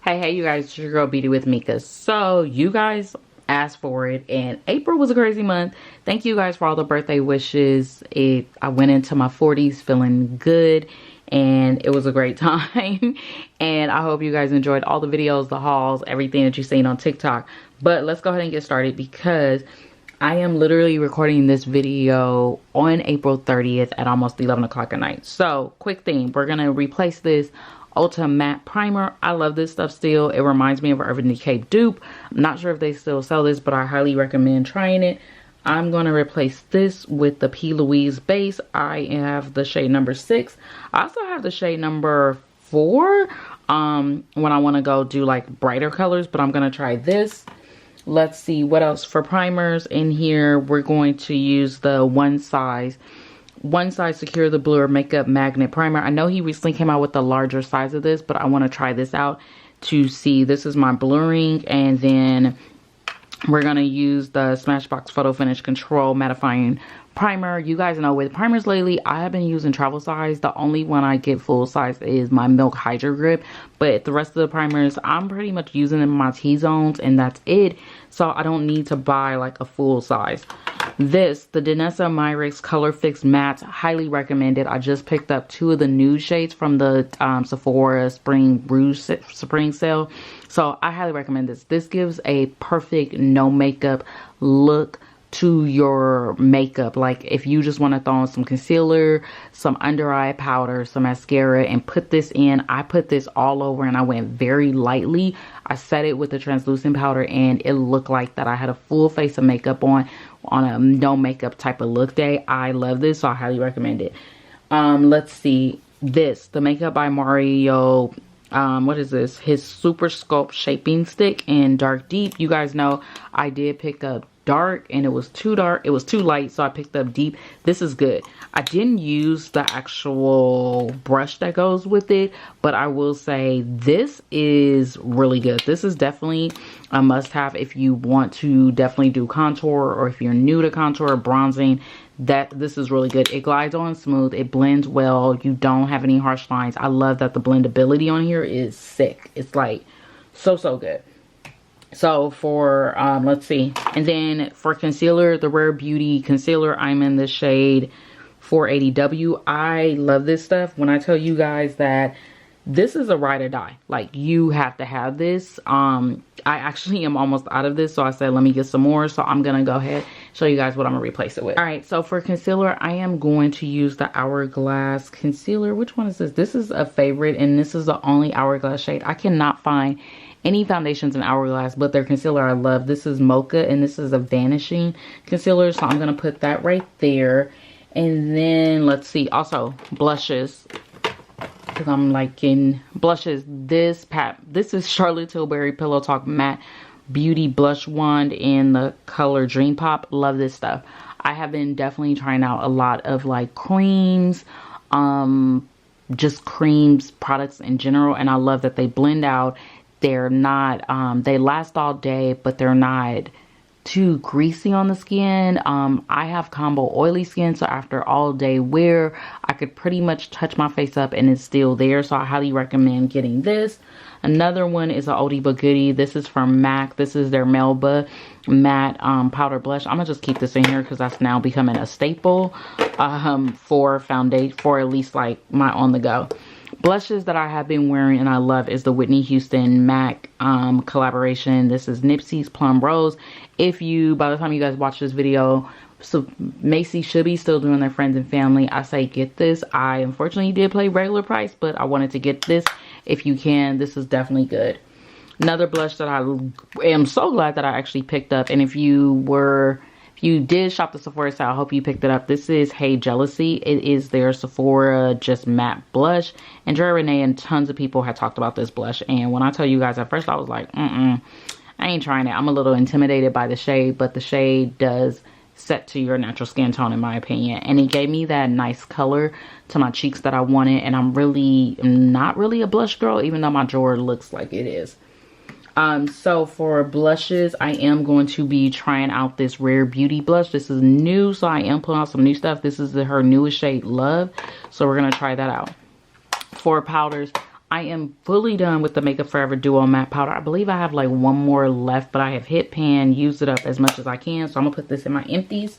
Hey, you guys, it's your girl Beauty with Mika. So, you guys asked for it, and April was a crazy month. Thank you guys for all the birthday wishes. I went into my 40s feeling good, and it was a great time. And I hope you guys enjoyed all the videos, the hauls, everything that you've seen on TikTok. But let's go ahead and get started because I am literally recording this video on April 30th at almost 11 o'clock at night. So, quick thing, we're going to replace this Ulta Matte Primer. I love this stuff still. It reminds me of an Urban Decay dupe. I'm not sure if they still sell this, but I highly recommend trying it. I'm going to replace this with the P. Louise base. I have the shade number 6. I also have the shade number 4 when I want to go do like brighter colors, but I'm going to try this. Let's see what else for primers in here. We're going to use the One Size Secure the Blur Makeup Magnet Primer. I know he recently came out with the larger size of this, but I want to try this out to see. This is my blurring, and then we're going to use the Smashbox Photo Finish Control Mattifying Primer. You guys know with primers lately, I have been using travel size. The only one I get full size is my Milk Hydra Grip, but the rest of the primers, I'm pretty much using in my T-zones, and that's it. So I don't need to buy like a full size. This, the Danessa Myricks Color Fix Matte, highly recommended. I just picked up 2 of the nude shades from the Sephora Spring sale. So I highly recommend this. This gives a perfect no makeup look to your makeup. Like if you just want to throw on some concealer, some under eye powder, some mascara, and put this in. I put this all over and I went very lightly. I set it with the translucent powder and it looked like that I had a full face of makeup on a no makeup type of look day. I love this, so I highly recommend it. Let's see, this, the Makeup by Mario, what is this? His Super Sculpt Shaping Stick in Dark Deep. You guys know I did pick up dark and it was too dark, it was too light, so I picked up deep. This is good. I didn't use the actual brush that goes with it, but I will say this is really good. This is definitely a must-have if you want to definitely do contour, or if you're new to contour or bronzing. This is really good. It glides on smooth, it blends well, you don't have any harsh lines. I love that the blendability on here is sick. It's like so good. So for, let's see. And then for concealer, the Rare Beauty concealer, I'm in the shade 480W. I love this stuff. When I tell you guys that this is a ride or die, like you have to have this. I actually am almost out of this, so I said let me get some more. So I'm gonna go ahead show you guys what I'm gonna replace it with. All right, so for concealer, I am going to use the Hourglass concealer. Which one is this? This is a favorite, and this is the only Hourglass shade. I cannot find any foundations in Hourglass, but their concealer I love. This is Mocha, and this is a vanishing concealer, so I'm gonna put that right there. And then let's see, also blushes, because I'm liking blushes. This is Charlotte Tilbury Pillow Talk Matte Beauty Blush Wand in the color Dream Pop. Love this stuff. I have been definitely trying out a lot of like creams, just creams products in general, and I love that they blend out. They're not, they last all day, but they're not too greasy on the skin. I have combo oily skin, so after all day wear, I could pretty much touch my face up and it's still there. So I highly recommend getting this. Another one is an oldie but goodie. This is from MAC. This is their Melba matte powder blush. I'm gonna just keep this in here because that's now becoming a staple for foundation, for at least like my on the go. Blushes that I have been wearing and I love is the Whitney Houston MAC collaboration. This is Nipsey's Plum Rose. If you, by the time you guys watch this video, so Macy should be still doing their friends and family, I say get this. I unfortunately did play regular price, but I wanted to get this. If you can, this is definitely good. Another blush that I am so glad that I actually picked up, and if you did shop the Sephora sale, I hope you picked it up. This is Hey Jealousy. It is their Sephora just matte blush. And Dre Renee and tons of people had talked about this blush. And when I tell you guys, at first I was like, I ain't trying it. I'm a little intimidated by the shade, but the shade does set to your natural skin tone in my opinion. And it gave me that nice color to my cheeks that I wanted. And I'm not really a blush girl, even though my drawer looks like it is. So for blushes, I am going to be trying out this Rare Beauty blush. This is new, so I am pulling out some new stuff. This is her newest shade, Love. So we're going to try that out. For powders, I am fully done with the Makeup Forever Duo Matte Powder. I believe I have like one more left, but I have hit pan, used it up as much as I can. So I'm gonna put this in my empties.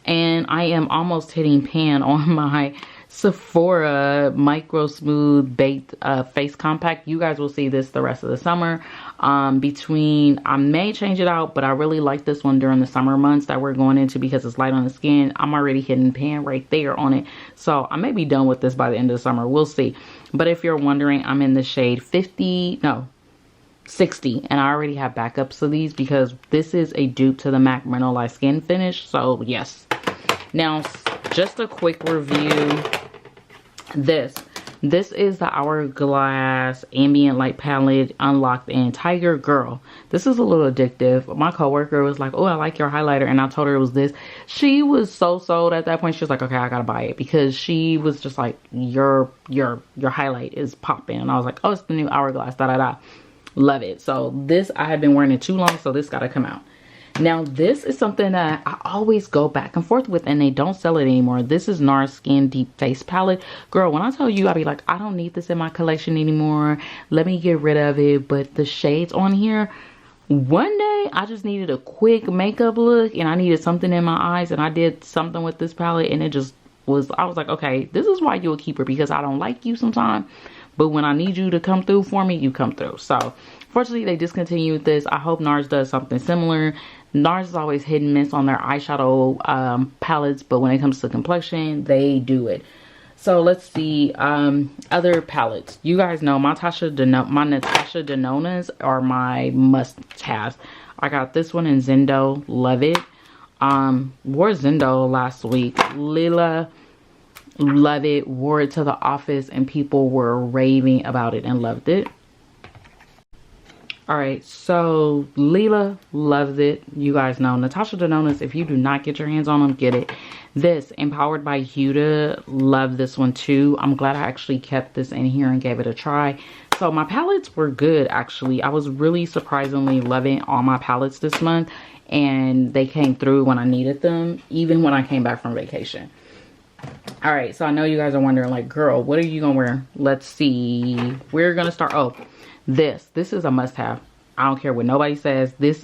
And I am almost hitting pan on my Sephora Micro Smooth Baked Face Compact. You guys will see this the rest of the summer. I may change it out, but I really like this one during the summer months that we're going into because it's light on the skin. I'm already hitting pan right there on it. So I may be done with this by the end of the summer. We'll see. But if you're wondering, I'm in the shade 60, and I already have backups of these because this is a dupe to the MAC Mineralized Skin Finish. So yes. Now, just a quick review. This is the Hourglass Ambient Light Palette Unlocked in Tiger. Girl, this is a little addictive. My coworker was like, oh, I like your highlighter, and I told her it was this. She was so sold at that point. She was like, okay, I gotta buy it, because she was just like, your highlight is popping. And I was like, oh, it's the new Hourglass, da-da-da. Love it. So this, I had been wearing it too long, so this gotta come out. Now, this is something that I always go back and forth with, and they don't sell it anymore. This is NARS Skin Deep Face Palette. Girl, when I tell you, I be like, I don't need this in my collection anymore. Let me get rid of it. But the shades on here, one day, I just needed a quick makeup look, and I needed something in my eyes, and I did something with this palette, and it just was, I was like, okay, this is why you're a keeper, because I don't like you sometimes. But when I need you to come through for me, you come through. So, fortunately, they discontinued this. I hope NARS does something similar. NARS is always hit and miss on their eyeshadow palettes, but when it comes to complexion, they do it. So let's see, other palettes. You guys know my Natasha Denona's are my must-haves. I got this one in Zendo, love it. Wore Zendo last week. Lila, love it. Wore it to the office, and people were raving about it and loved it. Alright, so Lila loves it. You guys know Natasha Denona's. If you do not get your hands on them, get it. This, Empowered by Huda, love this one too. I'm glad I actually kept this in here and gave it a try. So my palettes were good, actually. I was really surprisingly loving all my palettes this month, and they came through when I needed them, even when I came back from vacation. Alright, so I know you guys are wondering, like, girl, what are you gonna wear? Let's see. We're gonna start. Oh, this is a must-have. I don't care what nobody says. This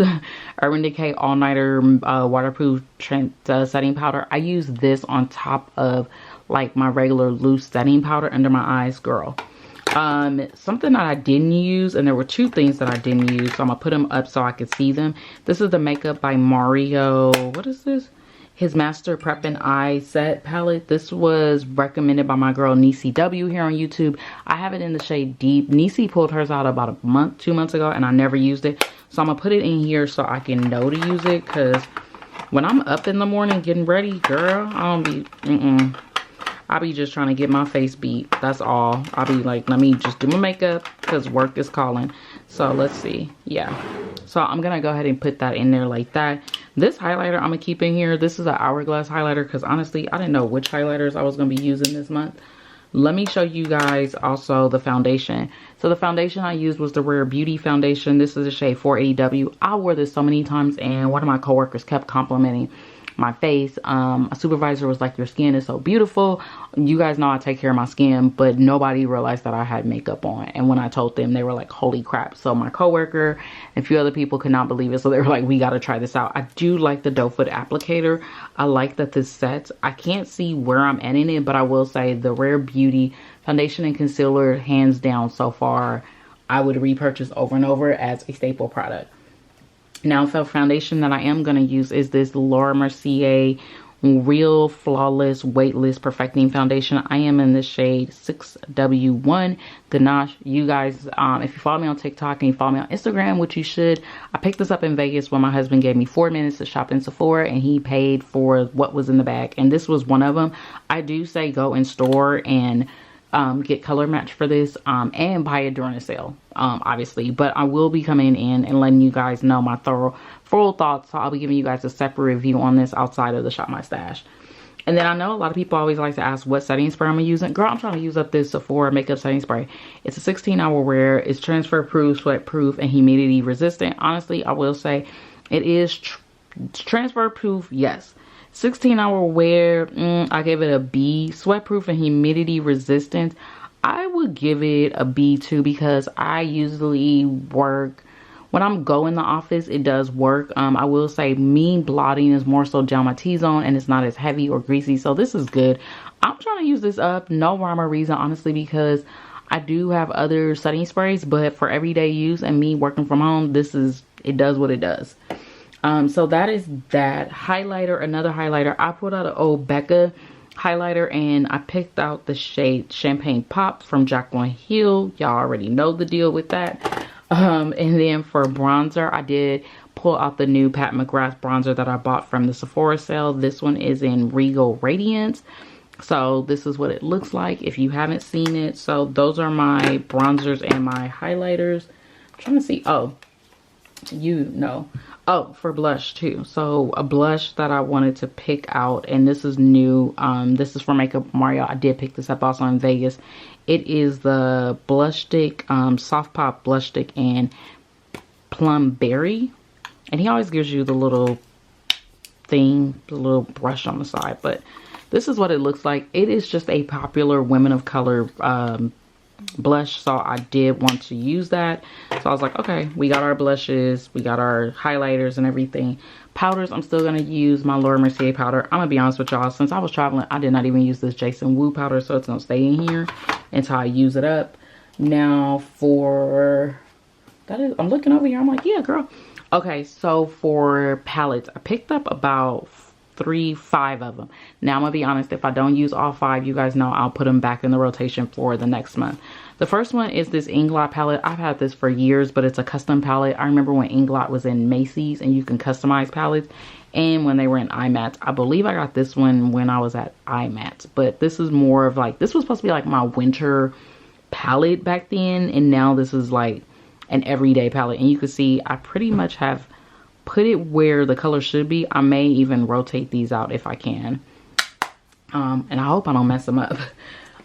Urban Decay All Nighter waterproof setting powder. I use this on top of like my regular loose setting powder under my eyes, girl. Something that I didn't use, and there were two things that I didn't use, so I'm gonna put them up so I could see them. This is the Makeup by Mario. What is this? His Master Prep and Eye Set palette. This was recommended by my girl Niecy W here on YouTube. I have it in the shade Deep. Niecy pulled hers out about a month, 2 months ago, and I never used it. So I'm gonna put it in here so I can know to use it, because when I'm up in the morning getting ready, girl, I don't be, I be just trying to get my face beat. That's all. I'll be like, let me just do my makeup because work is calling. So let's see. Yeah. So I'm going to go ahead and put that in there like that. This highlighter I'm going to keep in here. This is an Hourglass highlighter because honestly, I didn't know which highlighters I was going to be using this month. Let me show you guys also the foundation. So the foundation I used was the Rare Beauty foundation. This is a shade 480W. I wore this so many times, and one of my coworkers kept complimenting my face. A supervisor was like, your skin is so beautiful. You guys know I take care of my skin, but nobody realized that I had makeup on. And when I told them, they were like, holy crap. So my coworker and a few other people could not believe it. So they were like, we got to try this out. I do like the doe foot applicator. I like that this sets. I can't see where I'm ending it, but I will say the Rare Beauty foundation and concealer, hands down so far, I would repurchase over and over as a staple product. Now, the foundation that I am going to use is this Laura Mercier Real Flawless Weightless Perfecting Foundation. I am in the shade 6W1 Ganache. You guys, if you follow me on TikTok and you follow me on Instagram, which you should, I picked this up in Vegas when my husband gave me 4 minutes to shop in Sephora, and he paid for what was in the bag. And this was one of them. I do say go in store and get color match for this and buy it during a sale, obviously. But I will be coming in and letting you guys know my full thoughts. So I'll be giving you guys a separate review on this outside of the Shop My Stash. And then I know a lot of people always like to ask what setting spray I'm using. Girl, I'm trying to use up this Sephora makeup setting spray. It's a 16-hour wear. It's transfer proof, sweat proof, and humidity resistant. Honestly, I will say it is transfer proof, yes. 16-hour wear, I gave it a B. Sweat proof and humidity resistant, I would give it a B too, because I usually work when I'm going in the office. It does work. I will say me blotting is more so down my T-zone, and it's not as heavy or greasy, so this is good. I'm trying to use this up, no rhyme or reason, honestly, because I do have other setting sprays, but for everyday use and me working from home, it does what it does. So that is that. Highlighter, another highlighter. I pulled out an old Becca highlighter, and I picked out the shade Champagne Pop from Jaclyn Hill. Y'all already know the deal with that. And then for bronzer, I did pull out the new Pat McGrath bronzer that I bought from the Sephora sale. This one is in Regal Radiance. So this is what it looks like if you haven't seen it. So those are my bronzers and my highlighters. I'm trying to see. Oh, for blush too. So a blush that I wanted to pick out, and this is new. This is from Makeup Mario. I did pick this up also in Vegas. It is the blush stick, Soft Pop blush stick and Plum Berry. And he always gives you the little thing, the little brush on the side, but this is what it looks like. It is just a popular women of color blush, so I did want to use that. So I was like, okay, we got our blushes, we got our highlighters and everything. Powders, I'm still gonna use my Laura Mercier powder. I'm gonna be honest with y'all, since I was traveling, I did not even use this Jason Wu powder, so it's gonna stay in here until I use it up. Now for I'm looking over here, I'm like, yeah, girl. Okay, so for palettes, I picked up about 5 of them. Now I'm gonna be honest, if I don't use all 5, you guys know I'll put them back in the rotation for the next month. The first one is this Inglot palette. I've had this for years, but it's a custom palette. I remember when Inglot was in Macy's and you can customize palettes, and when they were in IMATS. I believe I got this one when I was at IMATS, but this is more of like, this was supposed to be like my winter palette back then, and now this is like an everyday palette. And you can see I pretty much have put it where the color should be. I may even rotate these out if I can. And I hope I don't mess them up.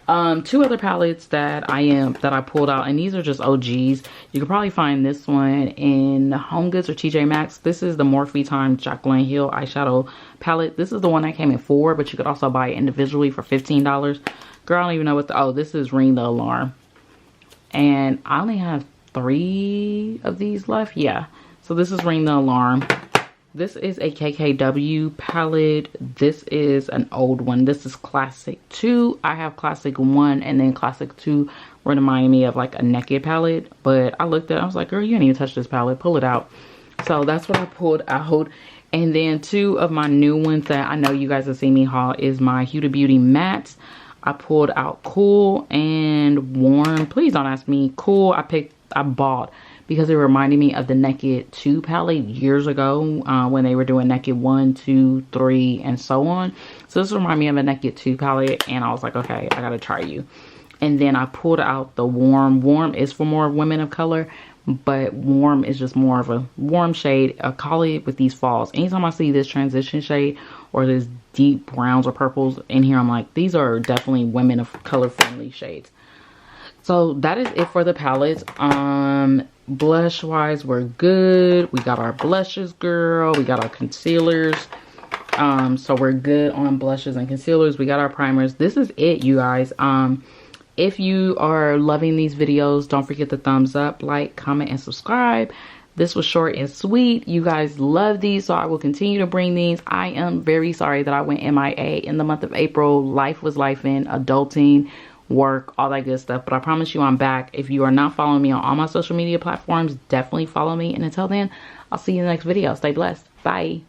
2 other palettes that I pulled out, and these are just OGs. You can probably find this one in Home Goods or TJ Maxx. This is the Morphe Times Jaclyn Hill eyeshadow palette. This is the one that came in 4, but you could also buy it individually for $15. Girl, I don't even know what this is Ring the Alarm. And I only have 3 of these left. Yeah. So this is Ring the Alarm. This is a KKW palette. This is an old one. This is Classic 2. I have Classic 1, and then Classic 2 reminding me of like a Naked palette. But I looked at it, I was like, girl, you didn't even touch this palette. Pull it out. So that's what I pulled out. And then 2 of my new ones that I know you guys have seen me haul is my Huda Beauty mattes. I pulled out Cool and Warm. Please don't ask me. Cool, I bought because it reminded me of the Naked 2 palette years ago when they were doing Naked 1, 2, 3, and so on. So this reminded me of a Naked 2 palette, and I was like, okay, I gotta try you. And then I pulled out the Warm. Warm is for more women of color, but Warm is just more of a warm shade. I call it with these falls. Anytime I see this transition shade or this deep browns or purples in here, I'm like, these are definitely women of color friendly shades. So that is it for the palettes. Blush wise, we're good. We got our blushes, girl. We got our concealers. So we're good on blushes and concealers. We got our primers. This is it, you guys. If you are loving these videos, don't forget the thumbs up, like, comment, and subscribe. This was short and sweet. You guys love these, so I will continue to bring these. I am very sorry that I went MIA in the month of April. Life was life in adulting, work, all that good stuff. But I promise you I'm back. If you are not following me on all my social media platforms, definitely follow me. And until then, I'll see you in the next video. Stay blessed. Bye.